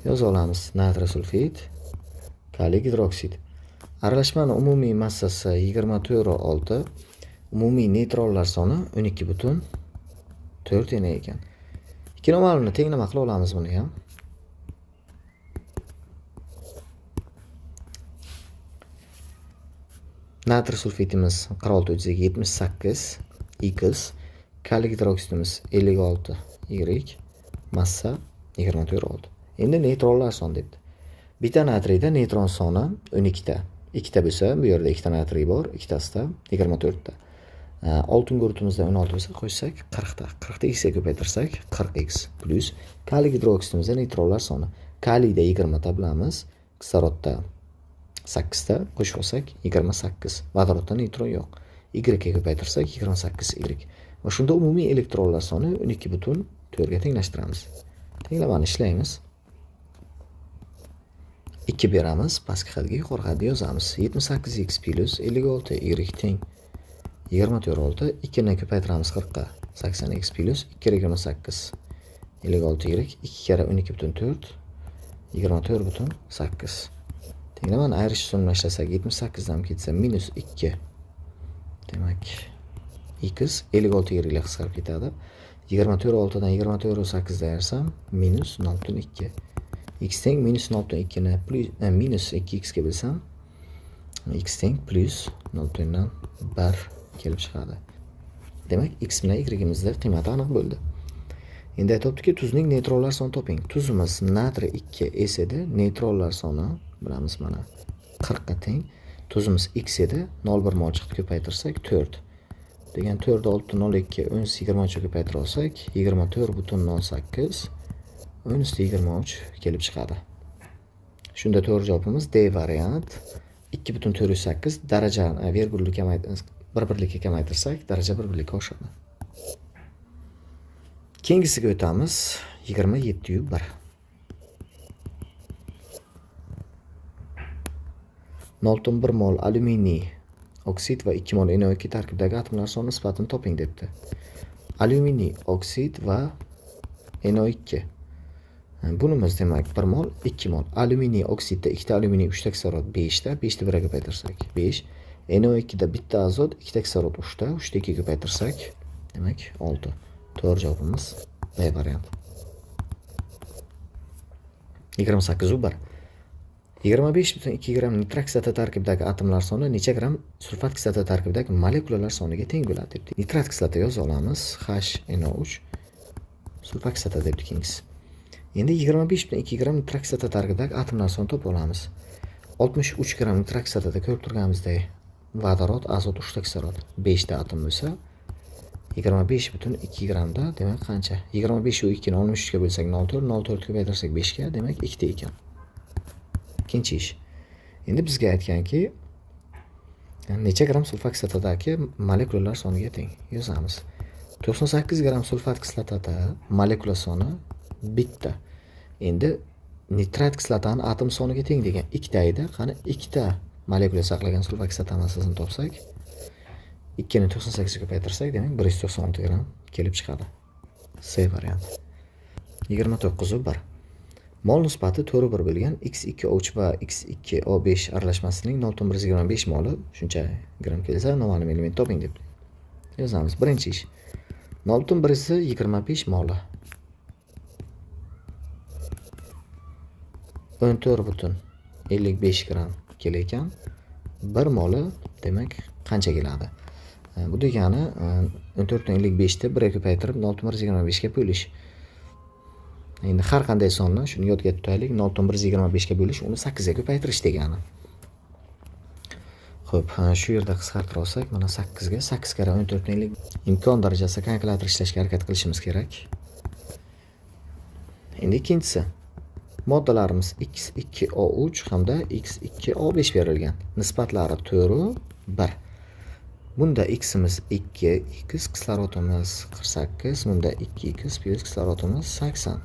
Yoza olamiz. Natr sulfit, kaliy gidroksid. Aralashmaning umumiy massasi 24/6, umumiy neytronlar soni 12.4 ena ekan. Ikki nomalni tenglama qila olamiz buni ham. Natr sulfitimiz 46/78 X, kaliy gidroksidimiz 56 Y, massa 24/6. Endi neytronlar soni debdi. Bitta natriyda neytron soni 12 ta. Ikkita bo'lsa, bu yerda ikkita natriy bor, ikkitasida 24 ta. Oltin gurutimizda 16 bo'lsa, qo'shsak 40 ta. 40 ta x ga ko'paytirsak 40x plus kaliy gidroksidimizda neytronlar soni. Kaliyda 20 ta bilamiz, kislorodda 8 ta qo'shib olsak 28. Vodorodda neytron yo'q. Y ga ko'paytirsak 28y. Va shunda umumiy elektronlar soni 12.4 ga tenglashtiramiz. Tenglamani ishlaymiz. 2 beramiz, pastki xatga yuqori xatga yozamiz. 78x plus 56y teng 24/6. 2 ni ko'paytiramiz 40 ga. 80x plus 2 ga 28. 56y 2 kara 12.4 24.8. Tenglamani ayirish usulini ishlasak 78 dan ketsa minus 2. Demak, x 56y ile qisqarib ketadi. 24/6 dan 24/8 da ayirsam minus 0.2. X teng minus 0.2 ni plus minus 2x ga bilsam x teng plus 0.1 kelib chiqadi. Demak, x bilan y-imizda qiymati aniq bo'ldi. Endi aytibdiki, tuzning neytronlar sonini toping. Tuzimiz natr 2 s edi, neytronlar soni bilamiz mana 40 ga teng. Tuzimiz x edi, 0.1 mol chiqib ko'paytirsak 4. Degan 4.602 10.23 ga ko'paytira olsak 24.08 10.23 kelib chiqadi. Shunda to'g'ri javobimiz D variant. 2.408 daraja virgulni bir birlikka kamaytirsak daraja bir birlikka oshadi. Keyingisiga o'tamiz. 27/1. 0.1 mol alyuminiy oksid va 2 mol NO2 tarkibidagi atomlar soni nisbatini toping debdi. Alyuminiy oksid va NO2. Bunimiz demak 1 mol, 2 mol. Alyuminiy oksidda 2 ta alyuminiy, 3 ta kislorod 5 ta, 5 ta 1 ga ko'paytirsak 5. NO2 da 1 ta azot, 2 ta kislorod 3 ta, 3 ta 2 ga ko'paytirsak demak 6. To'g'ri javobimiz B variant. 28/1. 25.2 gram nitrat kislota tarkibidagi atomlar soni necha gram sulfat kislota tarkibidagi molekulalar soniga teng bo'ladi debdi. Nitrat kislota yoza olamiz. HNO3 sulfat kislota debdi keyingisi. Endi 25.2 gram nitrat kislota tarkibidagi atomlar sonini topib olamiz. 63 gram nitrat kislotada ko'rib turganimizdek vodorod, azot, 3 ta kislorod, 5 ta atom bo'lsa, 25,2 grammda demak qancha? 25 u 2 ni 63 ga bo'lsak 0,4, 0,4 ko'paytirsak 5 ga, demak 2 ta ekan. Ikkinchi ish. Endi bizga aytganki, necha gramm sulfat kislotadagi molekulalar soniga teng. Yozamiz. 98 gramm sulfat kislotada molekula soni bitta. Endi nitrat kislotani atom soniga teng degan 2 ta edi. Qani 2 ta molekula saqlagan sulfat kislota massasini topsak, 2 ni 98 ga ko'paytirsak, demak 196 gramm kelib chiqadi. C varianti. 29/1. Mol nisbati 4/1 bo'lgan X2O3 va X2O5 aralashmasining 0,125 moli shuncha gramm kelsa, noma'lum element toping deb yozamiz. Birinchi ish. 0,125 moli 14,55 gramm kelar. 1 moli demak qancha keladi? Bu degani 14,55 ni 1 ga ko'paytirib 0,125 ga bo'lish. Endi har qanday sonni shuni yodga tutaylik, 0,125 ga bo'lish, uni 8 ga ko'paytirish degani. Xo'p, shu yerda qisqartira olsak, mana 8 ga 8 karra 14,50 imkon darajasida kalkulyator ishlashga harakat qilishimiz kerak. Endi ikkinchisi. Moddalarimiz X2O3 hamda X2O5 berilgan. Nisbatlari 4:1. Bunda X'imiz 2, X kislorodimiz 48, bunda 2X plus kislorodimiz 80.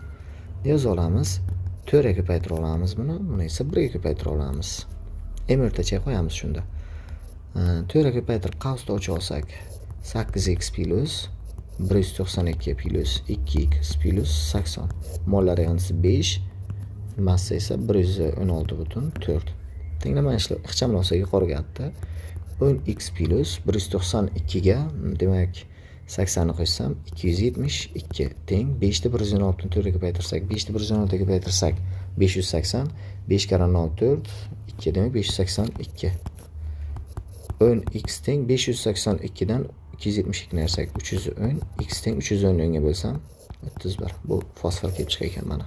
Yoza olamiz. 4 ga ko'paytira olamiz buni, buni esa 1 ga ko'paytira olamiz. M o'rtacha qo'yamiz shunda. 4 ga ko'paytirib qavsni ocha olsak, 8x plus 192 plus 2x plus 80. Mollar yig'indisi 5, massa esa 116,4. Tenglama ixchamlosiga yuqoriga 10x plus 192 ga, demak 80 ni qo'shsam 272 teng 5 ni 116,4 ga ko'paytirsak, 5 ni 116 ga ko'paytirsak 580, 5 karra 0,4, 2 demak 582. 10x teng 582 dan 272 ni ayirsak 310, x teng 310 ga bo'lsam 31. Bu fosfor kelib chiqar ekan mana.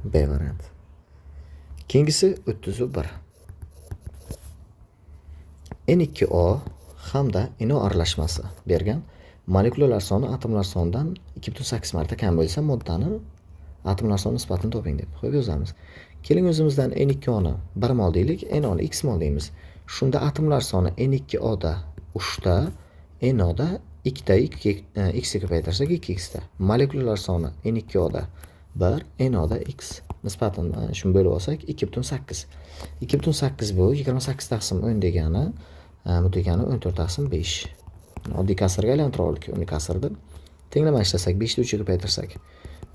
B variant. Keyingisi 31. N2O hamda NO aralashmasi bergan. Molekulalar soni atomlar sonidan 2,8 marta kam bo'lsa, moddani atomlar soni nisbatini toping deb qo'yib yozamiz. Keling o'zimizdan N2O ni 1 mol deylik, NO ni x mol deymiz. Shunda atomlar soni N2O da 3 ta, NO da 2 ta x ga ko'paytirsak 2x da. Molekulalar soni N2O da 1, NO da x. Nisbatini shuni bo'lib olsak 2,8. 2,8 bu 28 taqsim 10 degani, bu degani 14 taqsim 5. Oddiy kasrga aylantira oldik. 10 kasrda tenglama ishlasak 5 ni 3 ga ko'paytirsak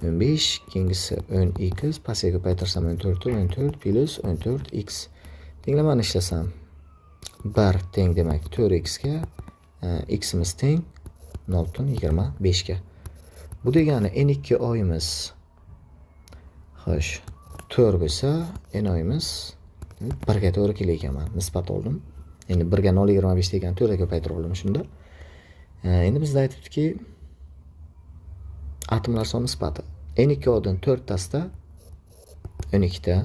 15, keyingisi 10x, pastga ko'paytirsam 14 plus 14x. Tenglamani ishlasam 1 teng demak 4x ga, ximiz teng 0,25 ga. Bu degani N2O'imiz xo'sh 4 bo'lsa, NO'imiz 1 ga to'g'ri kelar ekan. Men nisbat oldim. Endi 1 ga 0,25 degan 4 ga ko'paytirib oldim shunda. Endi bizda aytibdiki, atomlar soni nisbati N2O dan 4 tasida 12 ta,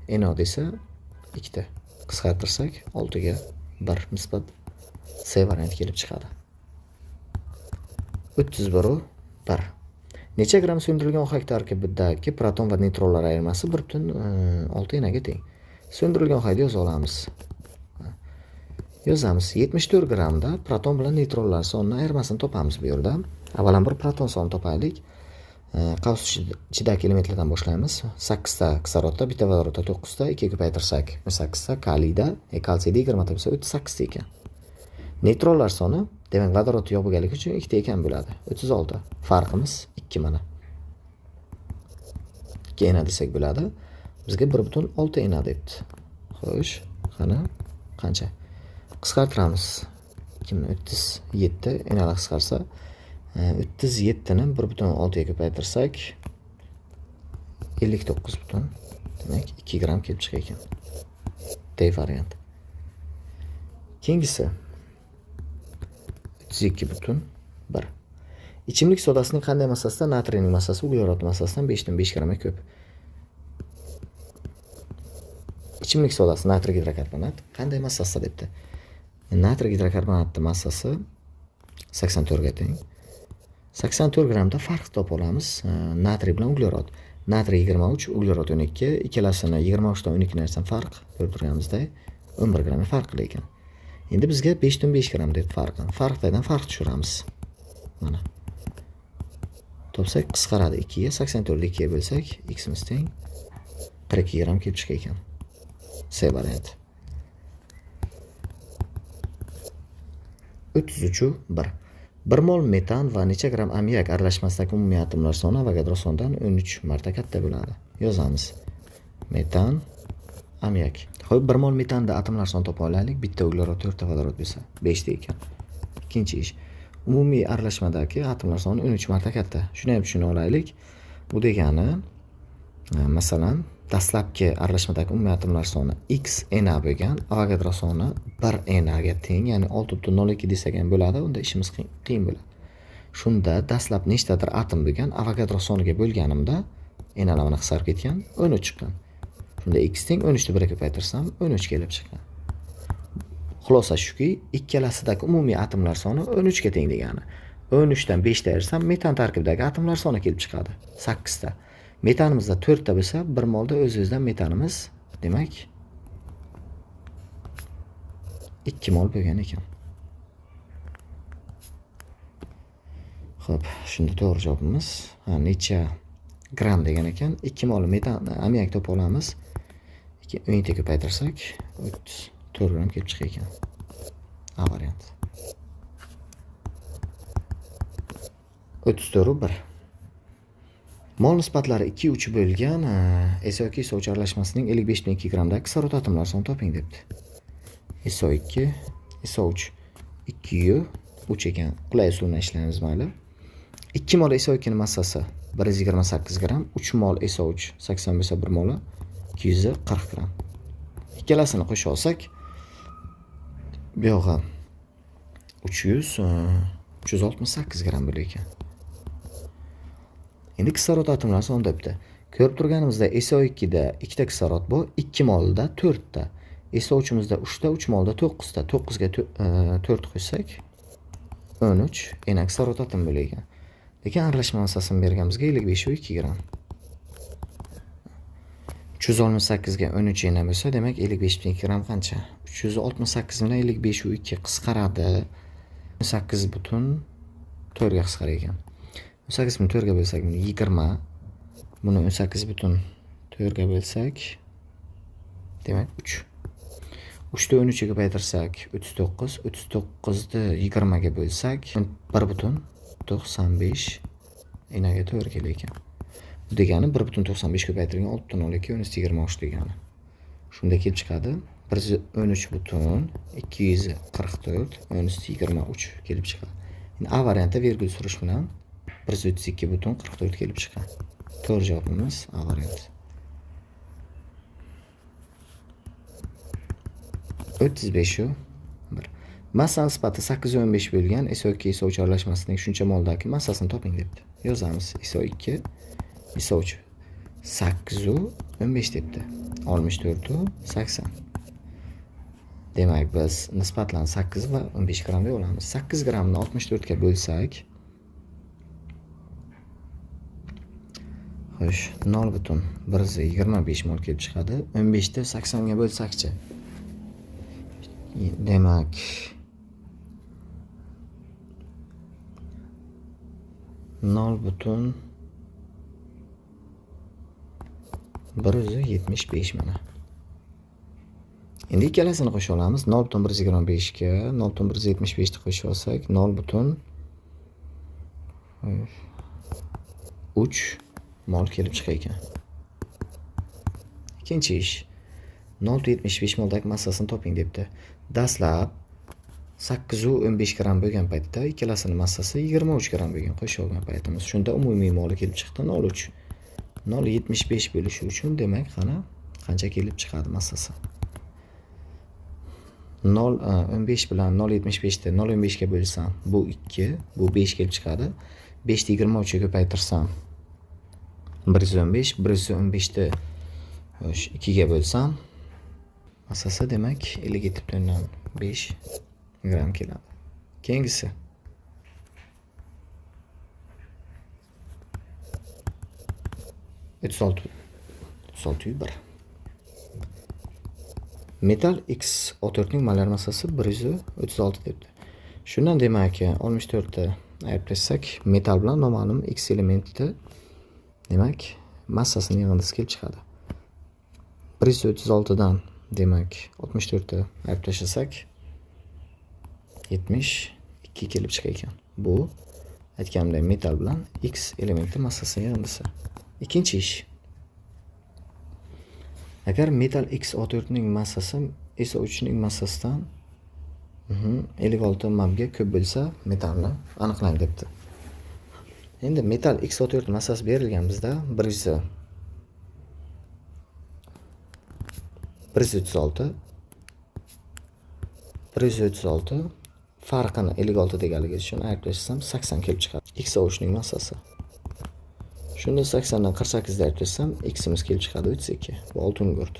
NO desa 2 ta. Qisqartirsak 6 ga 1 nisbat C varianti kelib chiqadi. 31/1. Necha gramm so'ndirilgan ohak tarkibidagi proton va neytronlar ayirmasi 1,6 enaga teng. So'ndirilgan ohakni yoza olamiz. Yozamiz. 74 grammda proton bilan neytronlar sonining ayirmasini topamiz bu yerda. Avvalambir proton sonini topaylik. Qavs ichidagi elementlardan boshlaymiz. 8 ta kislorodda, bitta vodorodda 9 ta, 2 ga ko'paytirsak 18 ta, kaliyda, kalsiyda 20 ta bo'lsa 38 ta ekan. Neytronlar soni, demak vodorod yo'q bo'lganligi uchun 2 ta ekan bo'ladi. 36. Farqimiz 2 mana. 2 ena desak bo'ladi. Bizga 1,6 ena debdi. Xo'sh, qani qancha? Qisqartiramiz. 37 enalar qisqarsa, 37 ni 1,6 ga ko'paytirsak 59 butun. Demak 2 gramm kelib chiqar ekan. D variant. Keyingisi 32,1. Ichimlik sodasining qanday massasida? Natriyning massasi uglerod massasidan 5 dan 5 gramm ko'p. Ichimlik sodasi natriy gidrokarbonat qanday massasida debdi. Natriy gidrokarbonatning massasi 84 ga teng. 84 grammda farq topa olamiz. Natriy bilan uglerod. Natriy 23, uglerod 12. Ikkalasini 23 dan 12 narsa farq ko'rib turganimizda 11 gramm farq ekan. Endi bizga 5 dan 5 gramm deb farqdan farq tushiramiz. Mana. Topsak qisqaradi 2 ga, 84 ni 2 ga bo'lsak, x imiz teng 42 gramm kelib chiqar ekan. C varianti. 33-1. 1 mol metan va necha gramm ammiak aralashmasidagi umumiy atomlar soni Avogadro sonidan 13 marta katta bo'ladi. Yozamiz. Metan, ammiak. Xo'p, 1 mol metanda atomlar soni topa olaylik. Bitta uglerod, 4 ta vodorod bo'lsa, 5 ta ekan. Ikkinchi ish. Umumiy aralashmadagi atomlar soni 13 marta katta. Shuni ham tushuna olaylik. Bu degani, masalan, dastlabki aralashmadagi umumiy atomlar soni x na bo'lgan, Avogadro soni 1 na ga teng, ya'ni 6.02 desak ham bo'ladi, unda ishimiz qiyin bo'ladi. Shunda dastlab nechtadir atom bo'lgan, Avogadro soniga bo'lganimda enalarni qisqarib ketgan, 13 chiqqan. Shunda x teng 13 ni 1 ga ko'paytirsam 13 kelib chiqqan. Xulosa shuki, ikkalasidagi umumiy atomlar soni 13 ga teng degani. 13 dan 5 ta ayrsam, metan tarkibidagi atomlar soni kelib chiqadi. 8 ta. Metanimizda 4 ta bo'lsa, 1 molda o'z-o'zidan metanimiz, demak 2 mol bo'lgan ekan. Xo'p, shunda to'g'ri javobimiz necha gramm degan ekan. 2 mol metan ammiak topa olamiz. 2 ta ko'paytirsak 34 gramm kelib chiqar ekan. A variant. 34-1. Mol nisbatlari 2-3 bo'lgan SO2 sovchi aralashmasining 55.2 grammdagi kislorod atomlar soni toping debdi. SO2, SO3 2-3 ekan. Qulay usul bilan ishlaymiz mayli. 2 mol SO2 ning massasi 128 gramm, 3 mol SO3 80 bo'lsa 1 moli 240 gramm. Ikkalasini qo'shib olsak, bu yo'g'a 368 gramm bo'lar ekan. Endi kislorod atomlari soni debdi. Ko'rib turganimizda SO2 da 2 ta kislorod bor, 2 molda 4 ta. SO3 imizda 3 ta, 3 molda 9 ta. 9 ga 4 qo'shsak 13 ena kislorod atom bo'lar ekan. Lekin aralashma massasini berganimizga 55.2 gramm. 368 ga 13 ena bo'lsa, demak 55.2 gramm qancha? 368 bilan 55.2 qisqaradi. 18.4 ga qisqarar ekan. 18.4 ga bo'lsak, 20. Buni 18.4 ga bo'lsak, demak 3. 3 ni 13 ga ko'paytirsak 39, 39 ni 20 ga bo'lsak 1.95 enaga to'g'ri kelar ekan. Bu degani 1.95 ko'paytirilgan 6.02 uni 23 degani. Shunda kelib chiqadi 113.244 uni 23 kelib chiqadi. Endi A variantda virgul surish bilan 132.44 kelib chiqqan. To'g'ri javobimiz A varianti. 35-1. Massa nisbati 8.15 bo'lgan SO2 sovchi aralashmasining shuncha moldagi massasini toping debdi. Yozamiz. SO2 SO3 8.15 debdi. 64.80. Demak biz nisbatlarni 8 va 15 gramm deb olamiz. 8 grammni 64 ga bo'lsak, xo'sh, 0.125 mol kelib chiqadi. 15 ni 80 ga bo'lsakchi. Demak 0.175 mana. Endi ikkalasini qo'shib olamiz. 0.125 ga 0.175 ni qo'shib olsak, 0.3 mol kelib chiqar ekan. Ikkinchi ish. 0.75 moldagi massasini toping debdi. Dastlab 8.15 gramm bo'lgan paytda ikkalasining massasi 23 gramm bo'lgan qo'shib olgan paytimiz. Shunda umumiy moli kelib chiqdi 0.3. 0.75 bo'lishi uchun demak qancha kelib chiqadi massasi? 0.15 bilan 0.75 ni 0.15 ga bo'lsam, bu 2, bu 5 kelib chiqadi. 5 ni 23 ga ko'paytirsam 115, 115 ni 2 ga bo'lsam massasi demak 57.5 gram keladi. Keyingisi 36,1. Metal X14 ning molar massasi 136 debdi. Shundan demak 64 ta ayirsak, metal bilan noma'lum X elementi demak massasining yig'indisi kelib chiqadi. 136 dan demak 64 ta ayirib tashlasak 72 kelib chiqar ekan. Bu aytganimdek metal bilan X elementi massasining yig'indisi. Ikkinchi ish. Agar metal X14 ning massasi SO3 ning massasidan 56 mabga ko'p bo'lsa, metalni aniqlang debdi. Endi metal X14 massasi berilgan bizda 136 farqini 56 deganligi uchun ayirib 80 kelib chiqadi. X13 ning massasi. Shunda 80 dan 48 deb aytsam, X'imiz kelib chiqadi 32. Bu oltin gurt.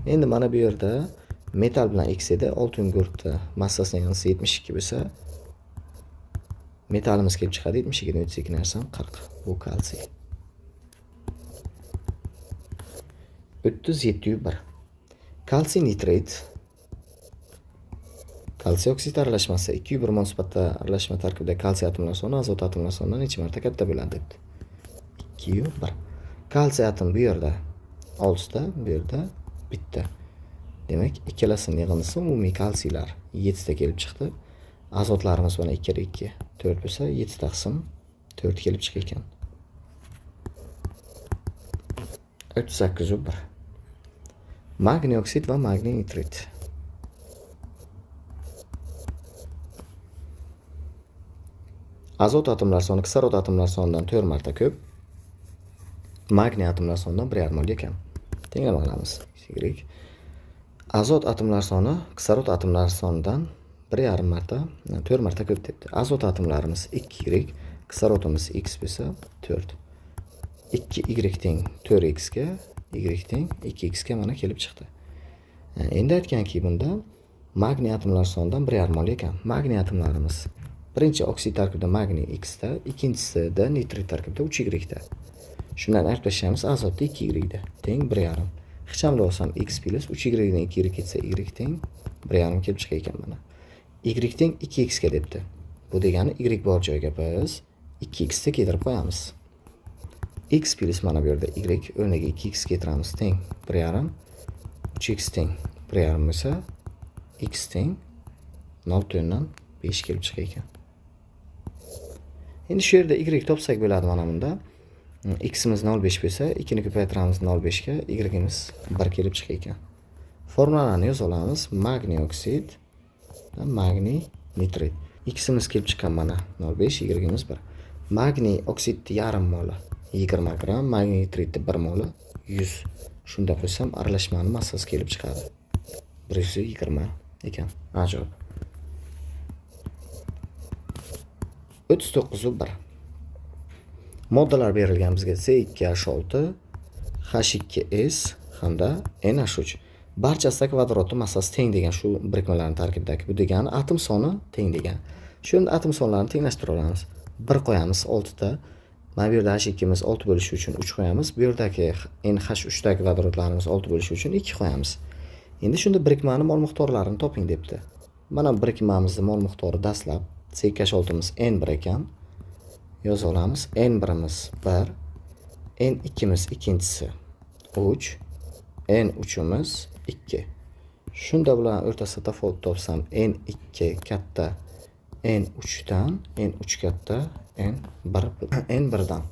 Endi mana bu yerda metal bilan X edi, oltin gurtda massasining yig'indisi 72 bo'lsa, metalimiz kelib chiqadi 72 dan 32 narsam 40. Bu kalsiy. 37,1. Kalsiy nitrit kalsiy oksid aralashmasi 2,1 mol sifatida aralashma tarkibida kalsiy atomlari soni azot atomlari sonidan necha marta katta bo'ladi debdi. 2,1. Kalsiy atom bu yerda 6 ta, bu yerda bitta. Demak, ikkalasining yig'indisi umumiy kalsiylar 7 ta kelib chiqdi. Azotlarimiz mana 2 2 4 bo'lsa, 7 taqsim 4 kelib chiqar ekan. 38,1. Magniy oksid va magniy nitrit. Azot atomlari soni kislorod atomlari sonidan 4 marta ko'p. Magniy atomlari sonidan 1,5 mol ekan. Tenglama qilamiz. Y. Azot atomlari soni kislorod atomlari sonidan 1,5 marta, 4 marta ko'p debdi. Azot atomlarimiz 2y, kislorodimiz x bo'lsa 4. 2y teng 4x ga, y teng 2x ga mana kelib chiqdi. Endi aytganki bunda magniy atomlari sonidan 1,5 mol ekan. Magniy atomlarimiz birinchi oksid tarkibida magniy x da, ikkinchisida nitrit tarkibida 3y da. Shundan ayirib tashlaymiz, azotda 2y da, teng 1,5. Hichamli olsam x plus 3y dan 2y ketsa y teng 1,5 kelib chiqar ekan mana. Y teng 2x ga debdi. Bu degani y bor joyga biz 2x ni keltirib qo'yamiz. X plus mana bu yerda y o'rniga 2x keltiramiz teng 1,5. 3x teng 1,5 bo'lsa, x teng 0,5 kelib chiqar ekan. Endi shu yerda y topsak bo'ladi mana bunda. X'imiz 0,5 bo'lsa, 2 ni ko'paytiramiz 0,5 ga, y'imiz 1 kelib chiqar ekan. Formulalarni yoza olamiz. Magniy oksid va magniy nitrit. X'imiz kelib chiqqan mana 0,5, y'imiz 1. Magniy oksidni yarim moli 20 gram, magniy nitritni 1 moli 100. Shunda qo'ysam aralashmani massasi kelib chiqadi. 120 ekan. Ajoyib. 39,1. Moddalar berilgan bizga C2H6, H2S hamda NH3. Barchasidagi vodorodning massasi teng degan shu birikmalarning tarkibidagi. Bu degani atom soni teng degan. Shu endi atom sonlarini tenglashtirib olamiz. 1 qo'yamiz 6 ta. Mana bu yerda H2miz 6 bo'lishi uchun 3 qo'yamiz. Bu yerdagi NH3 dagi vodorodlarimiz 6 bo'lishi uchun 2 qo'yamiz. Endi shunda birikmaning mol miqdorlarini toping debdi. Mana birikmamizning mol miqdori dastlab C2H6miz N1 ekan. Yoza olamiz. N1imiz 1, N2miz ikkinchisi 3, N3imiz 2. Shunda bilan o'rtasida tafovut topsam N2 katta N3 dan, N3 katta N1 dan.